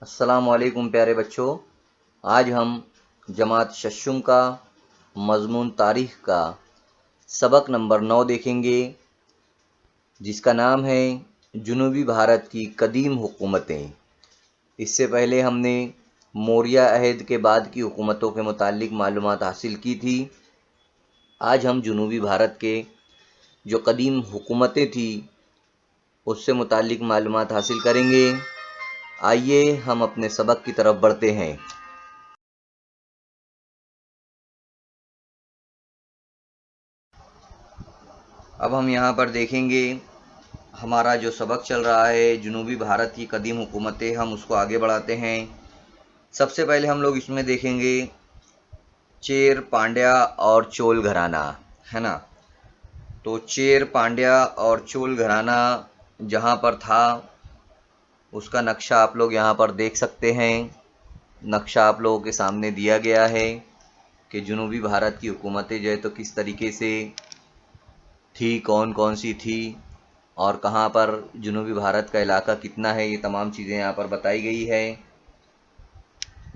अस्सलाम वालेकुम प्यारे बच्चों। आज हम जमात शशुम का मज़मून तारीख़ का सबक नंबर 9 देखेंगे, जिसका नाम है जुनूबी भारत की कदीम हुकूमतें। इससे पहले हमने मौर्य अहद के बाद की हुकूमतों के मुतालिक मालूमात हासिल की थी। आज हम जुनूबी भारत के जो कदीम हुकूमतें थी उससे मुतालिक मालूमात हासिल करेंगे। आइए हम अपने सबक की तरफ बढ़ते हैं। अब हम यहाँ पर देखेंगे हमारा जो सबक चल रहा है जुनूबी भारत की कदीम हुकूमतें, हम उसको आगे बढ़ाते हैं। सबसे पहले हम लोग इसमें देखेंगे चेर, पांड्या और चोल घराना, है ना। तो चेर, पांड्या और चोल घराना जहाँ पर था उसका नक्शा आप लोग यहाँ पर देख सकते हैं। नक्शा आप लोगों के सामने दिया गया है कि जुनूबी भारत की हुकूमतें जो है तो किस तरीके से थी, कौन कौन सी थी और कहाँ पर जुनूबी भारत का इलाका कितना है, ये तमाम चीज़ें यहाँ पर बताई गई है।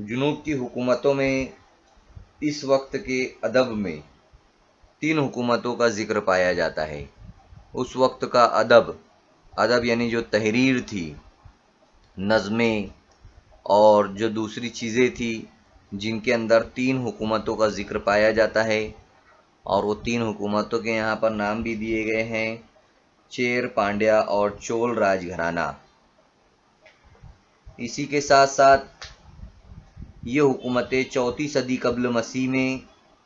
जुनूब की हुकूमतों में इस वक्त के अदब में 3 हुकूमतों का ज़िक्र पाया जाता है। उस वक्त का अदब यानी जो तहरीर थी, नज़में और जो दूसरी चीज़ें थी जिनके अंदर 3 हुकूमतों का ज़िक्र पाया जाता है, और वो 3 हुकूमतों के यहाँ पर नाम भी दिए गए हैं, चेर, पांड्या और चोल राजघराना। इसी के साथ साथ ये हुकूमतें 4वीं सदी कब्ल मसीह में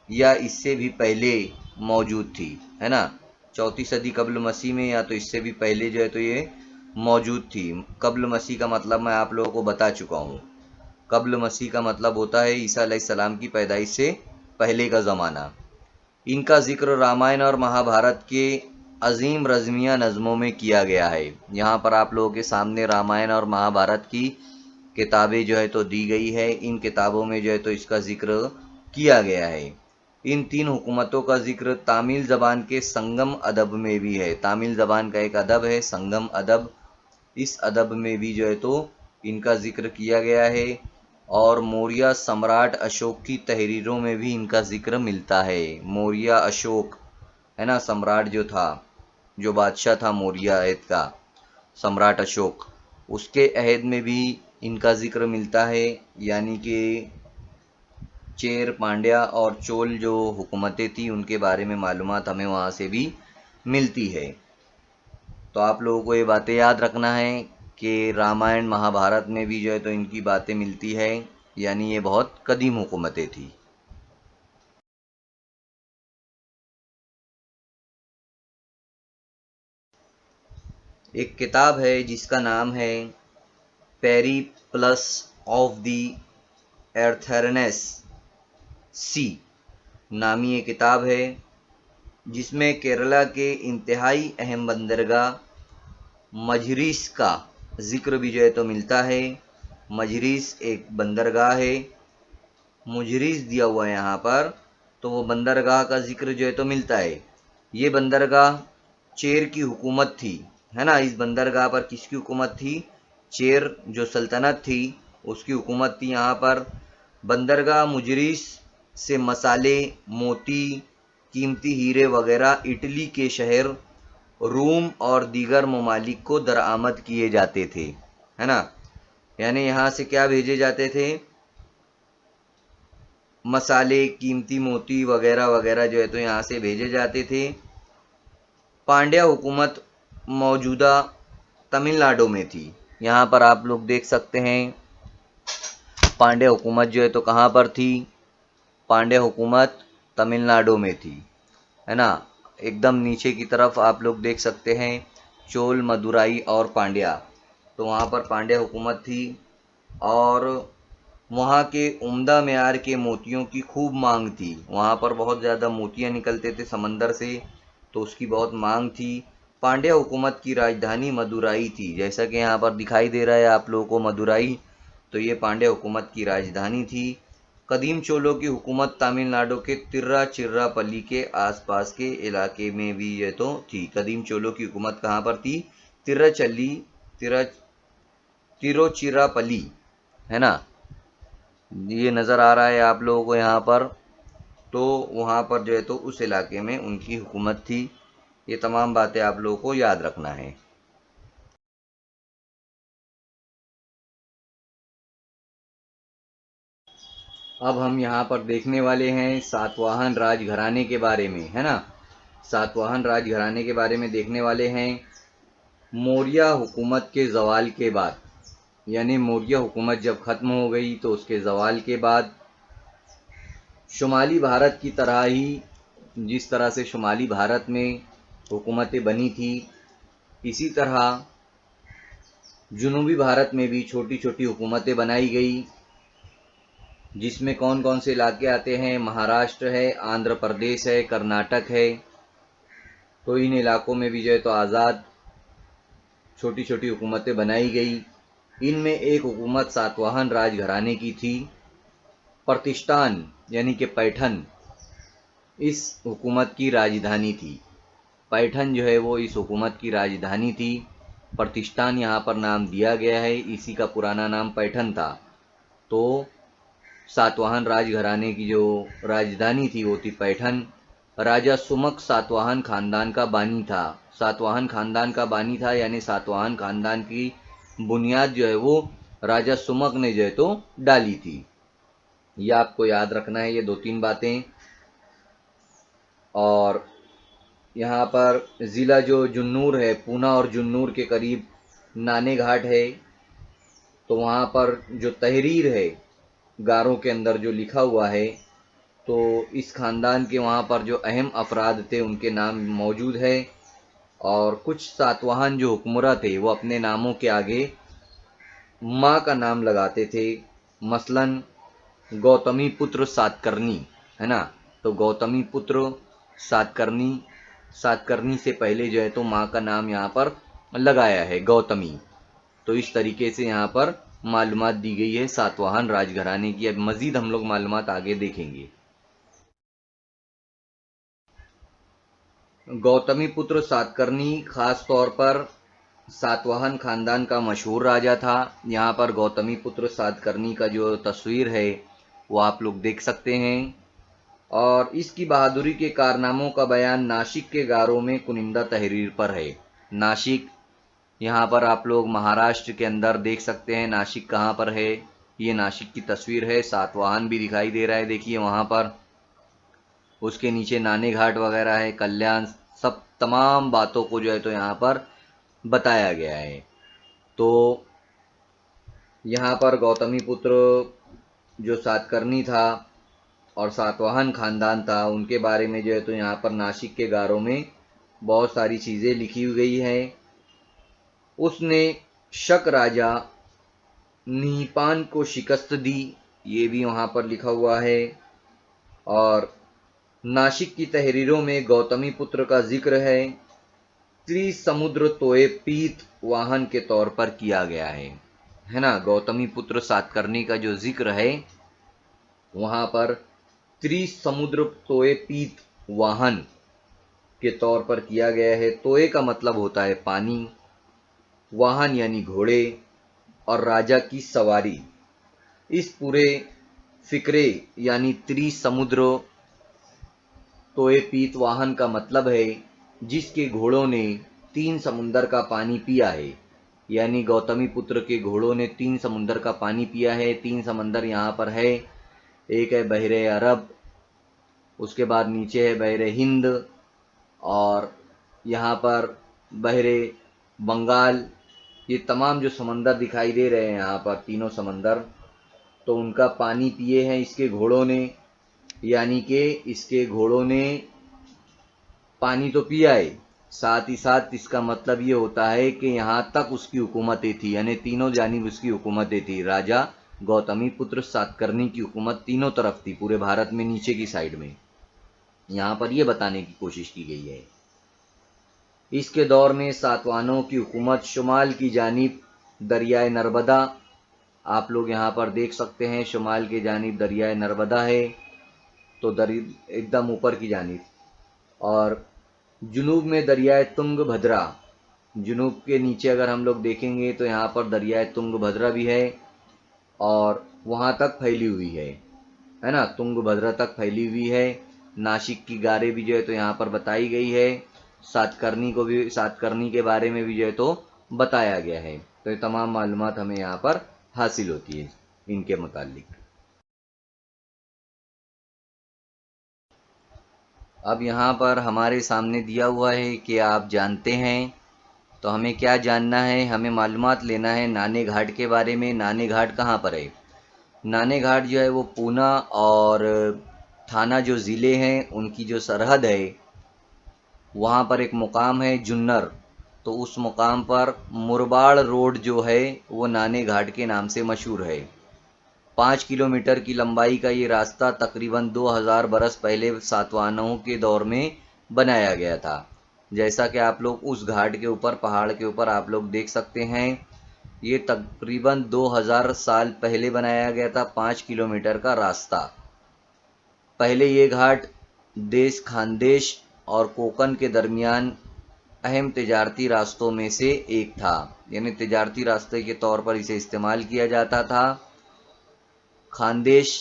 या इससे भी पहले मौजूद थी, है ना। 4वीं सदी कब्ल मसीह में या तो इससे भी पहले जो है तो ये मौजूद थी। कब्ल मसीह का मतलब मैं आप लोगों को बता चुका हूँ। कब्ल मसीह का मतलब होता है ईसा अलैहिस्सलाम की पैदाइश से पहले का ज़माना। इनका ज़िक्र रामायण और महाभारत के अजीम रज़मिया नज़मों में किया गया है। यहाँ पर आप लोगों के सामने रामायण और महाभारत की किताबें जो है तो दी गई है। इन किताबों में जो है तो इसका ज़िक्र किया गया है। इन 3 हुकूमतों का ज़िक्र तामिल ज़बान के संगम अदब में भी है। तामिल ज़बान का एक अदब है संगम अदब, इस अदब में भी जो है तो इनका ज़िक्र किया गया है। और मौर्य सम्राट अशोक की तहरीरों में भी इनका ज़िक्र मिलता है। मौर्य अशोक, है ना, सम्राट जो था, जो बादशाह था मौर्य अहद का, सम्राट अशोक, उसके अहद में भी इनका ज़िक्र मिलता है। यानी कि चेर, पांड्या और चोल जो हुकूमतें थी उनके बारे में मालूमात हमें वहाँ से भी मिलती है। तो आप लोगों को ये बातें याद रखना है कि रामायण महाभारत में भी जो है तो इनकी बातें मिलती है, यानी ये बहुत कदीम हुकूमतें थी। एक किताब है जिसका नाम है पेरिप्लस ऑफ द एर्थरनेस सी नामी ये किताब है, जिसमें केरला के इंतहाई अहम बंदरगाह मजरीस का ज़िक्र भी जो है तो मिलता है। मजरीस एक बंदरगाह है, मुजरिस दिया हुआ है यहाँ पर, तो वो बंदरगाह का ज़िक्र जो है तो मिलता है। ये बंदरगाह चेर की हुकूमत थी, है ना। इस बंदरगाह पर किसकी हुकूमत थी? चेर जो सल्तनत थी उसकी हुकूमत थी यहाँ पर। बंदरगाह मुजरिस से मसाले, मोती, कीमती हीरे वगैरह इटली के शहर रूम और दीगर ममालिक को दरामद किए जाते थे, है ना। यानी यहाँ से क्या भेजे जाते थे? मसाले, कीमती मोती वगैरह वगैरह जो है तो यहाँ से भेजे जाते थे। पांड्या हुकूमत मौजूदा तमिलनाडु में थी। यहाँ पर आप लोग देख सकते हैं पांड्या हुकूमत जो है तो कहाँ पर थी? पांड्या हुकूमत तमिलनाडु में थी, है ना। एकदम नीचे की तरफ आप लोग देख सकते हैं चोल, मदुराई और पांड्या, तो वहाँ पर पांड्या हुकूमत थी। और वहाँ के उम्दा मेयार के मोतियों की खूब मांग थी। वहाँ पर बहुत ज़्यादा मोतियाँ निकलते थे समंदर से, तो उसकी बहुत मांग थी। पांड्या हुकूमत की राजधानी मदुराई थी, जैसा कि यहाँ पर दिखाई दे रहा है आप लोगों को मदुराई, तो ये पांड्या हुकूमत की राजधानी थी। कदीम चोलों की हुकूमत तमिलनाडु के तिरुचिरापल्ली के आसपास के इलाके में भी ये तो थी। कदीम चोलों की हुकूमत कहाँ पर थी? तिरुचिरापल्ली है ना, ये नज़र आ रहा है आप लोगों को यहाँ पर। तो वहाँ पर जो है तो उस इलाके में उनकी हुकूमत थी। ये तमाम बातें आप लोगों को याद रखना है। अब हम यहाँ पर देखने वाले हैं सातवाहन राजघराने के बारे में, है ना। सातवाहन राजघराने के बारे में देखने वाले हैं। मौर्य हुकूमत के ज़वाल के बाद, यानी मौर्य हुकूमत जब ख़त्म हो गई तो उसके ज़वाल के बाद शुमाली भारत की तरह ही, जिस तरह से शुमाली भारत में हुकूमतें बनी थी, इसी तरह जुनूबी भारत में भी छोटी छोटी हुकूमतें बनाई गई, जिसमें कौन कौन से इलाके आते हैं। महाराष्ट्र है, आंध्र प्रदेश है, कर्नाटक है। तो इन इलाकों में भी जो है तो आज़ाद छोटी छोटी हुकूमतें बनाई गई। इनमें एक हुकूमत सातवाहन राजघराने की थी। प्रतिष्ठान यानी कि पैठन इस हुकूमत की राजधानी थी। पैठन जो है वो इस हुकूमत की राजधानी थी। प्रतिष्ठान यहाँ पर नाम दिया गया है, इसी का पुराना नाम पैठन था। तो सातवाहन राजघराने की जो राजधानी थी वो थी पैठन। राजा सुमक सातवाहन खानदान का बानी था। सातवाहन खानदान का बानी था, यानी सातवाहन खानदान की बुनियाद जो है वो राजा सुमक ने जो है तो डाली थी। ये आपको याद रखना है, ये 2-3 बातें। और यहाँ पर ज़िला जो जुन्नूर है, पूना और जुन्नूर के करीब नाने घाट है। तो वहाँ पर जो तहरीर है गारों के अंदर जो लिखा हुआ है, तो इस ख़ानदान के वहाँ पर जो अहम अफराद थे उनके नाम मौजूद है। और कुछ सातवाहन जो हुक्मरां थे वो अपने नामों के आगे माँ का नाम लगाते थे। मसलन गौतमी पुत्र सातकर्णी, है ना। तो गौतमी पुत्र सातकर्णी, सातकर्णी से पहले जो है तो माँ का नाम यहाँ पर लगाया है गौतमी। तो इस तरीके से यहाँ पर मालूमात दी गई है सातवाहन राजघराने की। अब मज़ीद हम लोग मालूमात आगे देखेंगे। गौतमी पुत्र सातकर्णी खास तौर पर सातवाहन खानदान का मशहूर राजा था। यहाँ पर गौतमी पुत्र सातकर्णी का जो तस्वीर है वो आप लोग देख सकते हैं। और इसकी बहादुरी के कारनामों का बयान नासिक के गारों में कुनिंदा तहरीर पर है। नासिक यहाँ पर आप लोग महाराष्ट्र के अंदर देख सकते हैं। नासिक कहाँ पर है, ये नासिक की तस्वीर है। सातवाहन भी दिखाई दे रहा है, देखिए वहाँ पर। उसके नीचे नाने घाट वगैरह है, कल्याण, सब तमाम बातों को जो है तो यहाँ पर बताया गया है। तो यहाँ पर गौतमी पुत्र जो सातकर्णी था और सातवाहन खानदान था, उनके बारे में जो है तो यहाँ पर नासिक के गारों में बहुत सारी चीज़ें लिखी हुई गई हैं। उसने शक राजा नीपान को शिकस्त दी, ये भी वहाँ पर लिखा हुआ है। और नासिक की तहरीरों में गौतमी पुत्र का जिक्र है। त्रिसमुद्र तोय पीत वाहन के तौर पर किया गया है ना। गौतमी पुत्र सातकर्णी का जो जिक्र है वहाँ पर त्रिसमुद्र तोय पीत वाहन के तौर पर किया गया है। तोय का मतलब होता है पानी, वाहन यानी घोड़े, और राजा की सवारी। इस पूरे फिक्रे यानी त्रिसमुद्र तोय पीत वाहन का मतलब है जिसके घोड़ों ने 3 समुंदर का पानी पिया है। यानी गौतमी पुत्र के घोड़ों ने 3 समुंदर का पानी पिया है। 3 समंदर यहाँ पर है, एक है बहरे अरब, उसके बाद नीचे है बहरे हिंद, और यहाँ पर बहरे बंगाल। ये तमाम जो समंदर दिखाई दे रहे हैं यहाँ पर, तीनों समंदर, तो उनका पानी पिए हैं इसके घोड़ों ने। यानी कि इसके घोड़ों ने पानी तो पिया है, साथ ही साथ इसका मतलब ये होता है कि यहाँ तक उसकी हुकूमतें थी, यानी तीनों जानिब उसकी हुकूमतें थी। राजा गौतमी पुत्र सातकर्णी की हुकूमत तीनों तरफ थी, पूरे भारत में नीचे की साइड में। यहाँ पर यह बताने की कोशिश की गई है। इसके दौर में सातवाहनों की हुकूमत शुमाल की जानिब दरियाए नर्मदा, आप लोग यहाँ पर देख सकते हैं, शुमाल की जानिब दरियाए नर्मदा है, तो एकदम ऊपर की जानिब। और जुनूब में दरियाए तुंगभद्रा, जुनूब के नीचे अगर हम लोग देखेंगे तो यहाँ पर दरियाए तुंगभद्रा भी है। और वहाँ तक फैली हुई है ना, तुंगभद्रा तक फैली हुई है। नासिक की गारें भी जो है तो यहाँ पर बताई गई है। सातकर्णी के बारे में भी जो है तो बताया गया है। तो ये तमाम मालूमात हमें यहाँ पर हासिल होती है इनके मुतालिक। अब यहाँ पर हमारे सामने दिया हुआ है कि आप जानते हैं, तो हमें क्या जानना है, हमें मालूमात लेना है नाने घाट के बारे में। नाने घाट कहाँ पर है? नाने घाट जो है वो पूना और थाना जो ज़िले हैं उनकी जो सरहद है, वहाँ पर एक मुकाम है जुन्नर। तो उस मुकाम पर मुरबाड़ रोड जो है वो नाने घाट के नाम से मशहूर है। 5 किलोमीटर की लंबाई का ये रास्ता तकरीबन 2000 बरस पहले सातवाहनों के दौर में बनाया गया था। जैसा कि आप लोग उस घाट के ऊपर, पहाड़ के ऊपर आप लोग देख सकते हैं, ये तकरीबन 2000 साल पहले बनाया गया था। 5 किलोमीटर का रास्ता। पहले ये घाट देश, खानदेश और कोकन के दरमियान अहम तिजारती रास्तों में से एक था, यानी तिजारती रास्ते के तौर पर इसे इस्तेमाल किया जाता था। खानदेश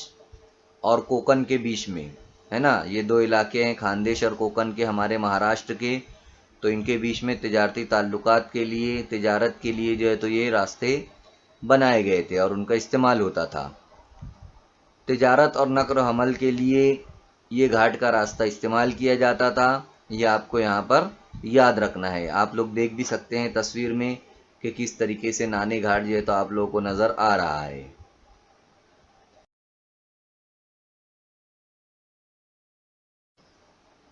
और कोकन के बीच में, है ना, ये दो इलाके हैं खानदेश और कोकन के, हमारे महाराष्ट्र के। तो इनके बीच में तिजारती ताल्लुकात के लिए, तिजारत के लिए जो है तो ये रास्ते बनाए गए थे और उनका इस्तेमाल होता था। तिजारत और नक्ल हमल के लिए ये घाट का रास्ता इस्तेमाल किया जाता था। ये आपको यहाँ पर याद रखना है। आप लोग देख भी सकते हैं तस्वीर में कि किस तरीके से नाने घाट जो है तो आप लोगों को नज़र आ रहा है।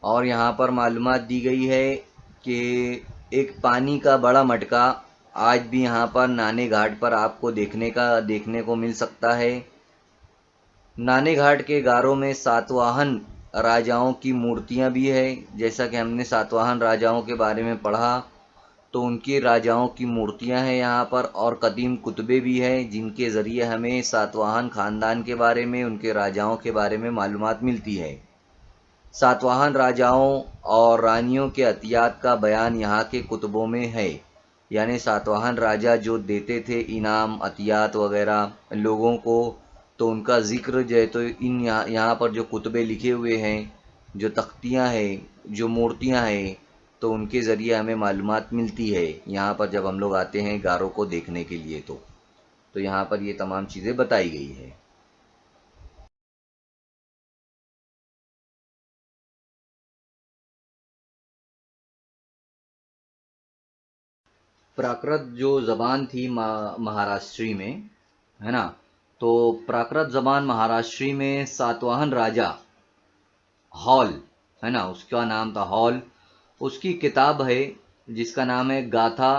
और यहाँ पर मालूमात दी गई है कि एक पानी का बड़ा मटका आज भी यहाँ पर नाने घाट पर आपको देखने को मिल सकता है। नाने घाट के गारों में सातवाहन राजाओं की मूर्तियाँ भी है। जैसा कि हमने सातवाहन राजाओं के बारे में पढ़ा, तो उनके राजाओं की मूर्तियाँ हैं यहाँ पर, और कदीम कुतबे भी हैं जिनके ज़रिए हमें सातवाहन ख़ानदान के बारे में, उनके राजाओं के बारे में मालूमात मिलती है। सातवाहन राजाओं और रानियों के अतियात का बयान यहाँ के कुतुबों में है। यानी सातवाहन राजा जो देते थे इनाम, अतियात वगैरह लोगों को, तो उनका ज़िक्र जो है तो इन यहाँ पर जो कुतबे लिखे हुए हैं, जो तख्तियाँ हैं, जो मूर्तियाँ हैं, तो उनके ज़रिए हमें मालूमात मिलती है यहाँ पर जब हम लोग आते हैं गारों को देखने के लिए। तो यहाँ पर ये तमाम चीज़ें बताई गई है। प्राकृत जो ज़बान थी महाराष्ट्री में, है ना, तो प्राकृत ज़बान महाराष्ट्री में सातवाहन राजा हॉल, है ना, उसका नाम था हॉल। उसकी किताब है जिसका नाम है गाथा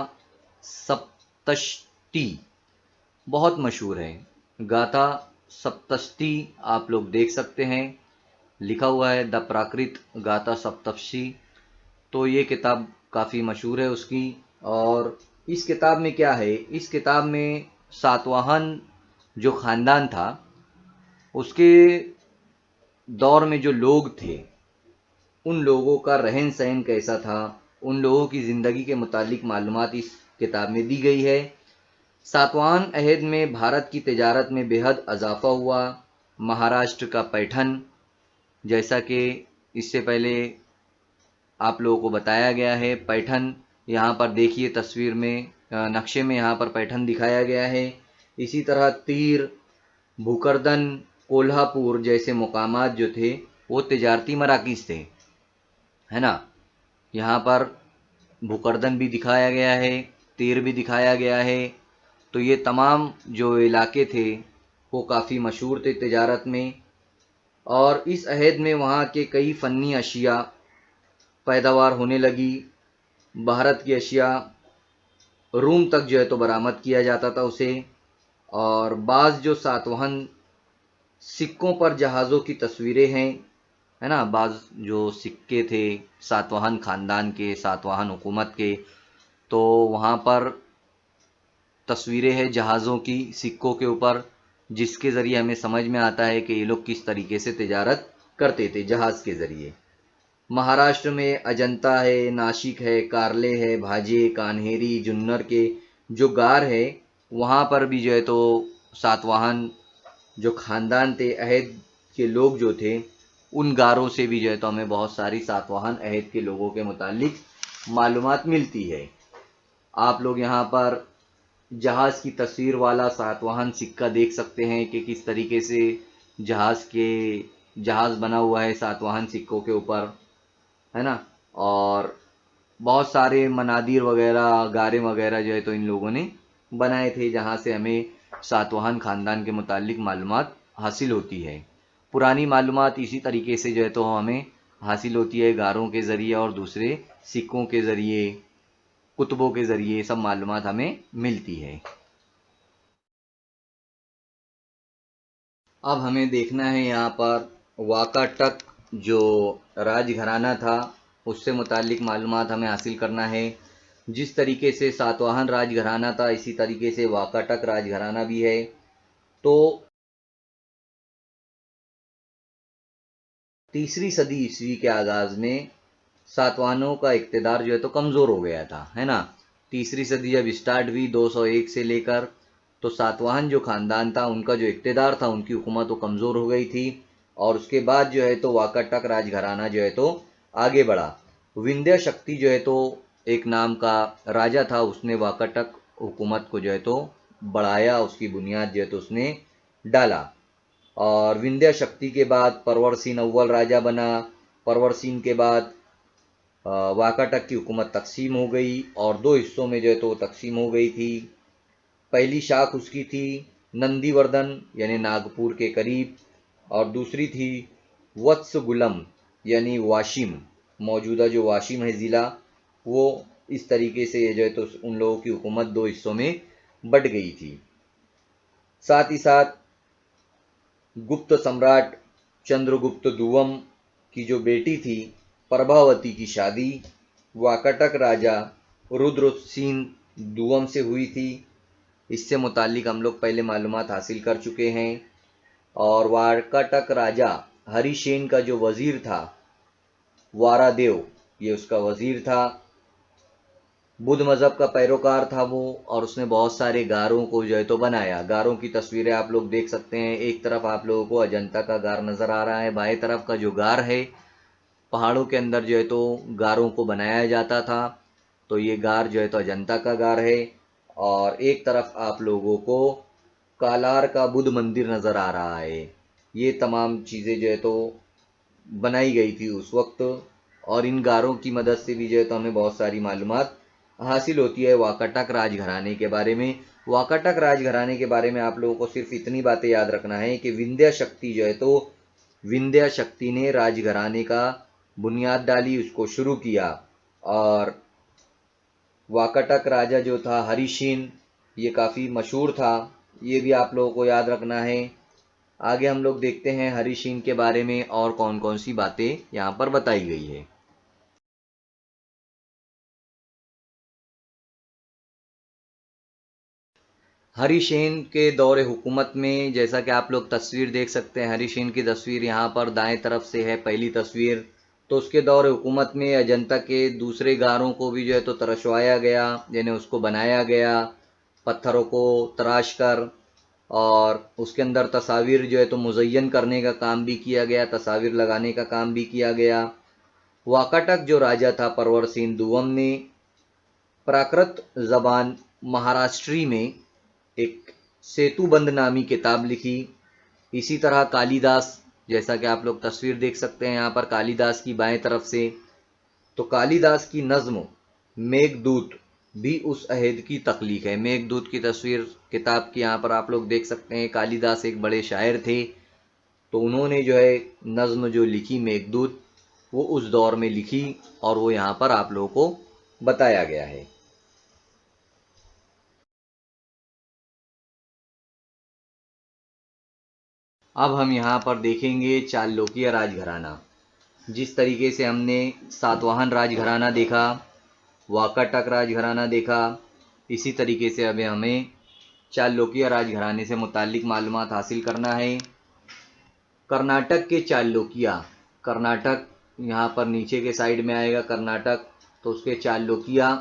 सप्तष्टी, बहुत मशहूर है। गाथा सप्तष्टी आप लोग देख सकते हैं, लिखा हुआ है द प्राकृत गाथा सप्तष्टी। तो ये किताब काफ़ी मशहूर है उसकी। और इस किताब में क्या है, इस किताब में सातवाहन जो ख़ानदान था उसके दौर में जो लोग थे, उन लोगों का रहन सहन कैसा था, उन लोगों की ज़िंदगी के मुतालिक मालूमात इस किताब में दी गई है। सातवाहन अहद में भारत की तिजारत में बेहद इजाफा हुआ। महाराष्ट्र का पैठन, जैसा कि इससे पहले आप लोगों को बताया गया है, पैठन यहाँ पर देखिए तस्वीर में, नक्शे में यहाँ पर पैठन दिखाया गया है। इसी तरह तीर, भूकरदन, कोल्हापुर जैसे मुकामात जो थे वो तिजारती मराकिज़ थे, है ना। यहाँ पर भूकरदन भी दिखाया गया है, तीर भी दिखाया गया है। तो ये तमाम जो इलाके थे वो काफ़ी मशहूर थे तिजारत में। और इस अहद में वहाँ के कई फ़नी अशिया पैदावार होने लगी। भारत की अशिया रूम तक जो है तो बरामद किया जाता था उसे। और बाज़ जो सातवाहन सिक्कों पर जहाज़ों की तस्वीरें हैं, है ना, बाज़ जो सिक्के थे सातवाहन ख़ानदान के, सातवाहन हुकूमत के, तो वहाँ पर तस्वीरें हैं जहाज़ों की सिक्कों के ऊपर, जिसके ज़रिए हमें समझ में आता है कि ये लोग किस तरीके से तिजारत करते थे जहाज़ के ज़रिए। महाराष्ट्र में अजंता है, नासिक है, कार्ले है, भाजे, कान्हेरी, जुन्नर के जो गार है, वहाँ पर भी जो है तो सातवाहन जो खानदान थे, अहद के लोग जो थे, उन गारों से भी जो है तो हमें बहुत सारी सातवाहन अहद के लोगों के मुतालिक मालूमात मिलती है। आप लोग यहाँ पर जहाज की तस्वीर वाला सातवाहन सिक्का देख सकते हैं कि किस तरीके से जहाज बना हुआ है सातवाहन सिक्कों के ऊपर, है ना। और बहुत सारे मनादिर वगैरह, गारे वगैरह जो है तो इन लोगों ने बनाए थे, जहाँ से हमें सातवाहन खानदान के मुतालिक मालूमात हासिल होती है। पुरानी मालूमात इसी तरीके से जो है तो हमें हासिल होती है, गारों के ज़रिए और दूसरे सिक्कों के ज़रिए, कुतुबों के ज़रिए सब मालूमात हमें मिलती है। अब हमें देखना है यहाँ पर वाकाटक जो राजघराना था उससे मुतालिक मालूमात हमें हासिल करना है। जिस तरीके से सातवाहन राजघराना था इसी तरीके से वाकाटक राजघराना भी है। तो तीसरी सदी ईस्वी के आगाज में सातवाहनों का इक़्तिदार जो है तो कमज़ोर हो गया था, है ना। तीसरी सदी जब स्टार्ट हुई 201 से लेकर, तो सातवाहन जो ख़ानदान था उनका जो इक़्तिदार था, उनकी हुकूमत तो कमज़ोर हो गई थी। और उसके बाद जो है तो वाकाटक राजघराना जो है तो आगे बढ़ा। विंध्य शक्ति जो है तो एक नाम का राजा था, उसने वाकाटक हुकूमत को जो है तो बढ़ाया, उसकी बुनियाद जो है तो उसने डाला। और विंध्य शक्ति के बाद परवरसीन अव्वल राजा बना। परवरसीन के बाद वाकाटक की हुकूमत तकसीम हो गई और दो हिस्सों में जो है तो तकसीम हो गई थी। पहली शाख उसकी थी नंदीवर्धन यानी नागपुर के करीब, और दूसरी थी वत्सगुलम यानी वाशिम, मौजूदा जो वाशिम है ज़िला, वो इस तरीके से ये जो है तो उन लोगों की हुकूमत दो हिस्सों में बट गई थी। साथ ही साथ गुप्त सम्राट चंद्रगुप्त दुवम की जो बेटी थी प्रभावती की शादी वाकाटक राजा रुद्रसेन दुवम से हुई थी। इससे मुतालिक हम लोग पहले मालूमात हासिल कर चुके हैं। और वाकाटक राजा हरिसेन का जो वज़ीर था वारादेव, ये उसका वज़ीर था। बुद्ध मज़हब का पैरोकार था वो, और उसने बहुत सारे गारों को जो है तो बनाया। गारों की तस्वीरें आप लोग देख सकते हैं। एक तरफ आप लोगों को अजंता का गार नज़र आ रहा है, बाएं तरफ का जो गार है पहाड़ों के अंदर जो है तो गारों को बनाया जाता था, तो ये गार जो है तो अजंता का गार है। और एक तरफ आप लोगों को कालार का बुद्ध मंदिर नज़र आ रहा है। ये तमाम चीज़ें जो है तो बनाई गई थी उस वक्त, और इन गारों की मदद से भी जो है तो हमें बहुत सारी मालूमात हासिल होती है वाकाटक राजघराने के बारे में। वाकाटक राजघराने के बारे में आप लोगों को सिर्फ इतनी बातें याद रखना है कि विंध्य शक्ति जो है तो विंध्य शक्ति ने राजघराने का बुनियाद डाली, उसको शुरू किया। और वाकाटक राजा जो था हरिसेन, ये काफ़ी मशहूर था, ये भी आप लोगों को याद रखना है। आगे हम लोग देखते हैं हरिसेन के बारे में और कौन कौन सी बातें यहाँ पर बताई गई है। हरिसेन के दौर हुकूमत में जैसा कि आप लोग तस्वीर देख सकते हैं, हरिसेन की तस्वीर यहाँ पर दाएं तरफ से है पहली तस्वीर। तो उसके दौर हुकूमत में अजंता के दूसरे गारों को भी जो है तो तरशवाया गया, यानी उसको बनाया गया पत्थरों को तराश कर, और उसके अंदर तस्वीर जो है तो मुज़य्यन करने का काम भी किया गया, तस्वीर लगाने का काम भी किया गया। वाकाटक जो राजा था परवरसीन दुवम ने प्राकृत ज़बान महाराष्ट्री में एक सेतुबंद नामी किताब लिखी। इसी तरह कालिदास, जैसा कि आप लोग तस्वीर देख सकते हैं यहाँ पर कालिदास की बाएं तरफ से, तो कालिदास की नज्म मेघदूत भी उस अहद की तख्लीक है। मेघदूत की तस्वीर किताब की यहाँ पर आप लोग देख सकते हैं। कालिदास एक बड़े शायर थे, तो उन्होंने जो है नज्म जो लिखी मेघदूत, वो उस दौर में लिखी, और वो यहाँ पर आप लोगों को बताया गया है। अब हम यहाँ पर देखेंगे चालुक्य राजघराना। जिस तरीके से हमने सातवाहन राजघराना देखा, वाकाटक राजघराना देखा, इसी तरीके से अब हमें चालुक्य राजघराने से मुतालिक मालूमात हासिल करना है। कर्नाटक के चालुक्य, कर्नाटक यहाँ पर नीचे के साइड में आएगा कर्नाटक, तो उसके चालुक्य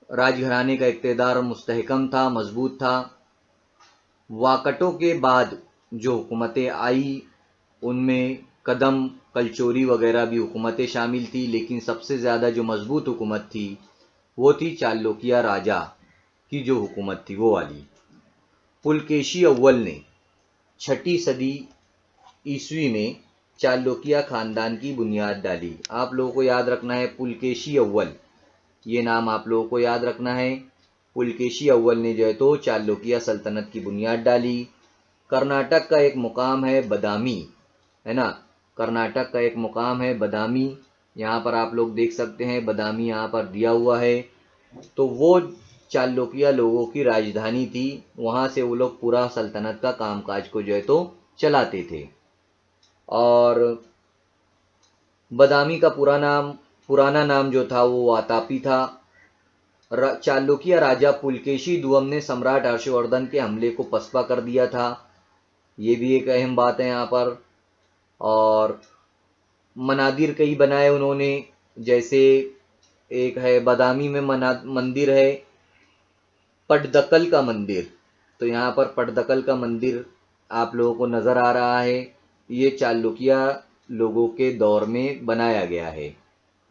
राजघराने का इक़्तिदार मुस्तहकम था, मजबूत था। वाकटों के बाद जो हुकूमतें आई उनमें कदम, कलचोरी वगैरह भी हुकूमतें शामिल थी, लेकिन सबसे ज़्यादा जो मजबूत हुकूमत थी वो थी चालुक्य राजा की जो हुकूमत थी वो वाली। पुलकेशी अव्वल ने 6ठी सदी ईस्वी में चालुक्य खानदान की बुनियाद डाली। आप लोगों को याद रखना है पुलकेशी अव्वल, ये नाम आप लोगों को याद रखना है। पुलकेशी अव्वल ने जो है तो चालुक्य सल्तनत की बुनियाद डाली। कर्नाटक का एक मुकाम है बदामी, है ना, कर्नाटक का एक मुकाम है बदामी, यहाँ पर आप लोग देख सकते हैं बदामी यहाँ पर दिया हुआ है। तो वो चालुक्य लोगों की राजधानी थी, वहाँ से वो लोग पूरा सल्तनत का कामकाज को जो है तो चलाते थे। और बदामी का पुराना नाम जो था वो वातापी था। चालुक्य राजा पुलकेशी दुअम ने सम्राट हर्षवर्धन के हमले को पसपा कर दिया था, ये भी एक अहम बात है यहाँ पर। और मनादिर कई बनाए उन्होंने, जैसे एक है बदामी में मंदिर है पटदकल का मंदिर, तो यहाँ पर पटदकल का मंदिर आप लोगों को नज़र आ रहा है, ये चालुक्य लोगों के दौर में बनाया गया है।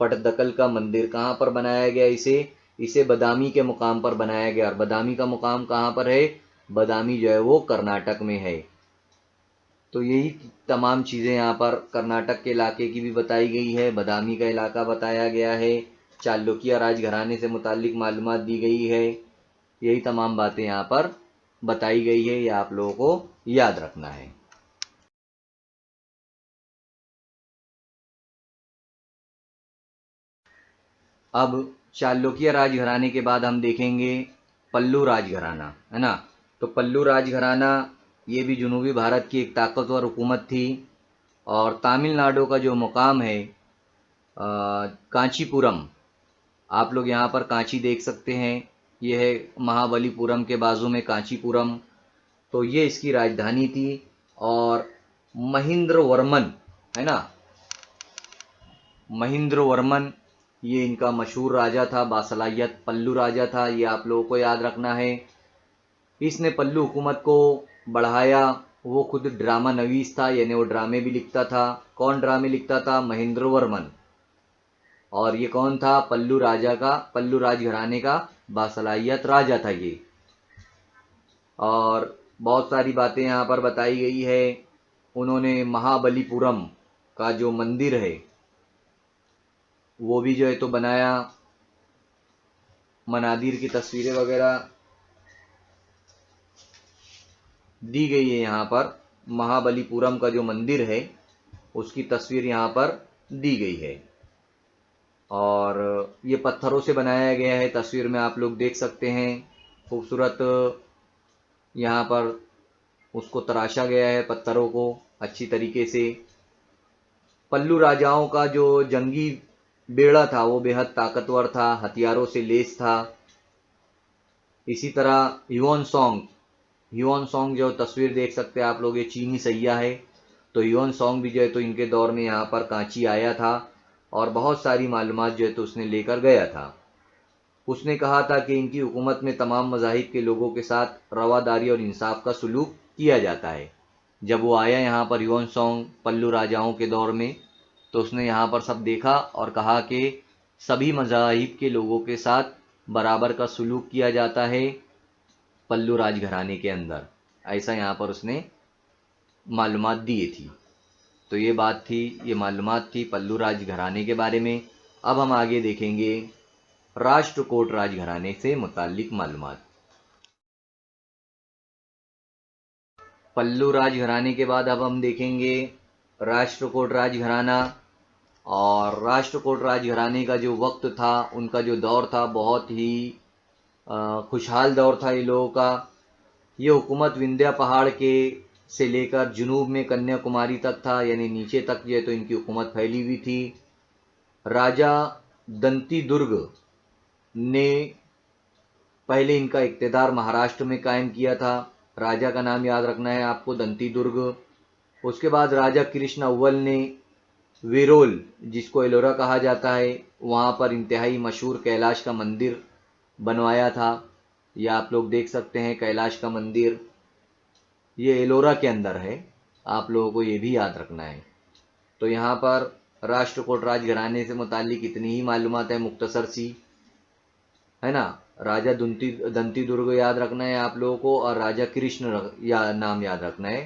पटदकल का मंदिर कहाँ पर बनाया गया, इसे बदामी के मुकाम पर बनाया गया। और बदामी का मुकाम कहाँ पर है, बदामी जो है वो कर्नाटक में है। तो यही तमाम चीज़ें यहाँ पर कर्नाटक के इलाके की भी बताई गई है, बदामी का इलाका बताया गया है, चालुक्य राजघराने से मुतालिक मालूमात दी गई है, यही तमाम बातें यहाँ पर बताई गई है, ये आप लोगों को याद रखना है। अब चालुक्य राजघराने के बाद हम देखेंगे पल्लू राजघराना, है ना। तो पल्लू राजघराना ये भी जनूबी भारत की एक ताकतवर हुकूमत थी। और तमिलनाडु का जो मुकाम है कांचीपुरम, आप लोग यहाँ पर कांची देख सकते हैं, ये है महाबलीपुरम के बाजू में कांचीपुरम, तो ये इसकी राजधानी थी। और महेंद्र वर्मन, है ना, महेंद्र वर्मन ये इनका मशहूर राजा था, बासलायत पल्लू राजा था, ये आप लोगों को याद रखना है। इसने पल्लू हुकूमत को बढ़ाया, वो खुद ड्रामा नवीस था, यानी वो ड्रामे भी लिखता था। कौन ड्रामे लिखता था, महेंद्र वर्मन। और ये कौन था, पल्लू राजघराने का बासलायत राजा था ये। और बहुत सारी बातें यहाँ पर बताई गई है। उन्होंने महाबलीपुरम का जो मंदिर है वो भी जो है तो बनाया, मनादिर की तस्वीरें वगैरह दी गई है यहाँ पर। महाबलीपुरम का जो मंदिर है उसकी तस्वीर यहाँ पर दी गई है। और ये पत्थरों से बनाया गया है, तस्वीर में आप लोग देख सकते हैं, खूबसूरत यहाँ पर उसको तराशा गया है पत्थरों को अच्छी तरीके से। पल्लू राजाओं का जो जंगी बेड़ा था वो बेहद ताकतवर था, हथियारों से लैस था। इसी तरह ह्यून सॉन्ग जो तस्वीर देख सकते हैं आप लोग, ये चीनी सैया है। तो ह्यून सॉन्ग भी जो है तो इनके दौर में यहाँ पर कांची आया था और बहुत सारी मालूमात जो है तो उसने लेकर गया था। उसने कहा था कि इनकी हुकूमत में तमाम मज़ाहिब के लोगों के साथ रवादारी और इंसाफ का सलूक किया जाता है। जब वो आया यहाँ पर ह्यून सॉन्ग पल्लू राजाओं के दौर में, तो उसने यहाँ पर सब देखा और कहा कि सभी मज़ाहिब के लोगों के साथ बराबर का सलूक किया जाता है पल्लू राजघराने के अंदर, ऐसा यहाँ पर उसने मालूमात दी थी। तो ये बात थी, ये मालूमात थी पल्लू राजघराने के बारे में। अब हम आगे देखेंगे राष्ट्रकूट राजघराने से मुताल्लिक मालूमात। पल्लू राजघराने के बाद अब हम देखेंगे राष्ट्रकूट राजघराना। और राष्ट्रकूट राजघराने का जो वक्त था, उनका जो दौर था, बहुत ही खुशहाल दौर था ये लोगों का। ये हुकूमत विंध्या पहाड़ के से लेकर जुनूब में कन्याकुमारी तक था, यानी नीचे तक जो है तो इनकी हुकूमत फैली हुई थी। राजा दंती दुर्ग ने पहले इनका इक़्तिदार महाराष्ट्र में कायम किया था। राजा का नाम याद रखना है आपको, दंती दुर्ग। उसके बाद राजा कृष्ण अव्वल ने वेरोल, जिसको एलोरा कहा जाता है, वहाँ पर इंतहाई मशहूर कैलाश का मंदिर बनवाया था। यह आप लोग देख सकते हैं कैलाश का मंदिर। ये एलोरा के अंदर है, आप लोगों को ये भी याद रखना है। तो यहाँ पर राष्ट्रकूट राजघराने से मुतालिक इतनी ही मालूमात है मुख्तसर सी, है ना। राजा दंती दुर्ग याद रखना है आप लोगों को, और राजा कृष्ण नाम याद रखना है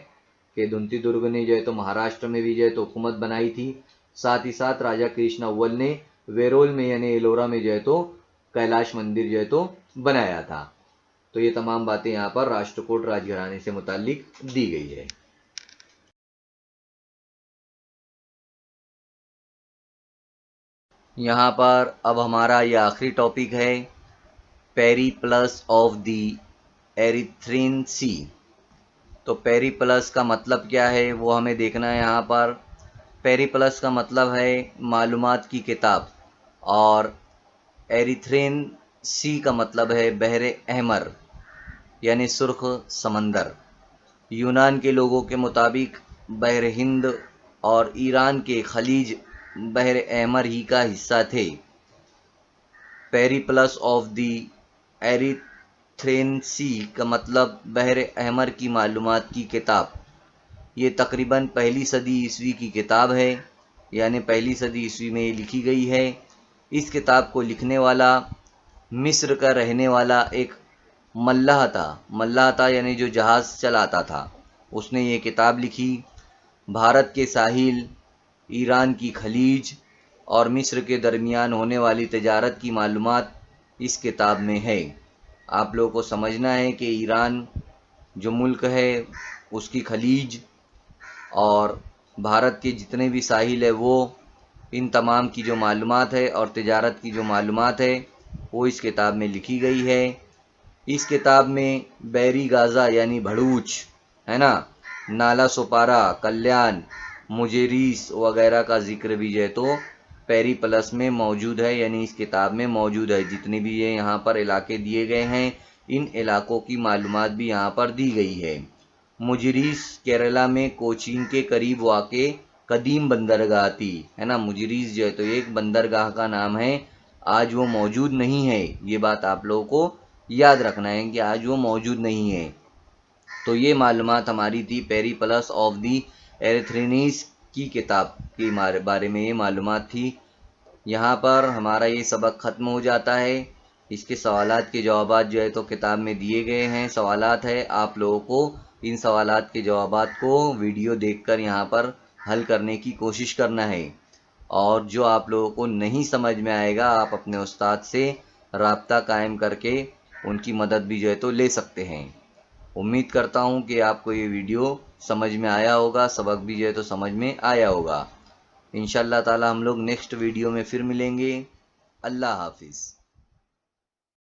कि दंती दुर्ग ने जो है तो महाराष्ट्र में भी जो है तो हुकूमत बनाई थी। साथ ही साथ राजा कृष्ण अव्वल ने वेरोल में यानी एलोरा में जो है तो कैलाश मंदिर जो है तो बनाया था। तो ये तमाम बातें यहाँ पर राष्ट्रकूट राजघराने से मुतालिक दी गई है। यहाँ पर अब हमारा ये आखिरी टॉपिक है, पेरिप्लस ऑफ द एरिथ्रीन सी। तो पेरिप्लस का मतलब क्या है वो हमें देखना है यहाँ पर। पेरिप्लस का मतलब है मालूमात की किताब, और एरिथ्रीन सी का मतलब है बहरे अहमर यानी सुर्ख समंदर। यूनान के लोगों के मुताबिक बहर हिंद और ईरान के खलीज बहर अहमर ही का हिस्सा थे। पेरिप्लस ऑफ द एरिथ्रेन सी का मतलब बहर अहमर की मालूमात की किताब। ये तकरीबन 1ली सदी ईस्वी की किताब है, यानी 1ली सदी ईस्वी में ये लिखी गई है। इस किताब को लिखने वाला मिस्र का रहने वाला एक मल्लाह था यानी जो जहाज़ चलाता था, उसने ये किताब लिखी। भारत के साहिल, ईरान की खलीज और मिस्र के दरमियान होने वाली तजारत की मालूमात इस किताब में है। आप लोगों को समझना है कि ईरान जो मुल्क है उसकी खलीज और भारत के जितने भी साहिल है वो, इन तमाम की जो मालूमात है और तजारत की जो मालूमात है वो इस किताब में लिखी गई है। इस किताब में बैरी गाज़ा यानी भड़ूच, है ना, नाला सोपारा, कल्याण, मुजेरीस वगैरह का जिक्र भी जो है तो पेरिप्लस में मौजूद है, यानी इस किताब में मौजूद है। जितने भी ये यहाँ पर इलाके दिए गए हैं इन इलाकों की मालूमात भी यहाँ पर दी गई है। मुजिरीस केरला में कोचीन के करीब वाक़े कदीम बंदरगाह थी, है ना। मुजिरीस जो है तो एक बंदरगाह का नाम है, आज वो मौजूद नहीं है। ये बात आप लोगों को याद रखना है कि आज वो मौजूद नहीं है। तो ये मालूमात हमारी थी पेरिप्लस ऑफ दी एरिथ्रेनीस की किताब के बारे में, ये मालूमात थी। यहाँ पर हमारा ये सबक ख़त्म हो जाता है। इसके सवालात के जवाबात जो है तो किताब में दिए गए हैं। सवालात है, आप लोगों को इन सवालात के जवाबात को वीडियो देखकर यहाँ पर हल करने की कोशिश करना है। और जो आप लोगों को नहीं समझ में आएगा आप अपने उस्ताद से राब्ता कायम करके उनकी मदद भी जो है तो ले सकते हैं। उम्मीद करता हूँ कि आपको ये वीडियो समझ में आया होगा, सबक भी जो है तो समझ में आया होगा। इंशाअल्लाह ताला हम लोग नेक्स्ट वीडियो में फिर मिलेंगे। अल्लाह हाफिज़।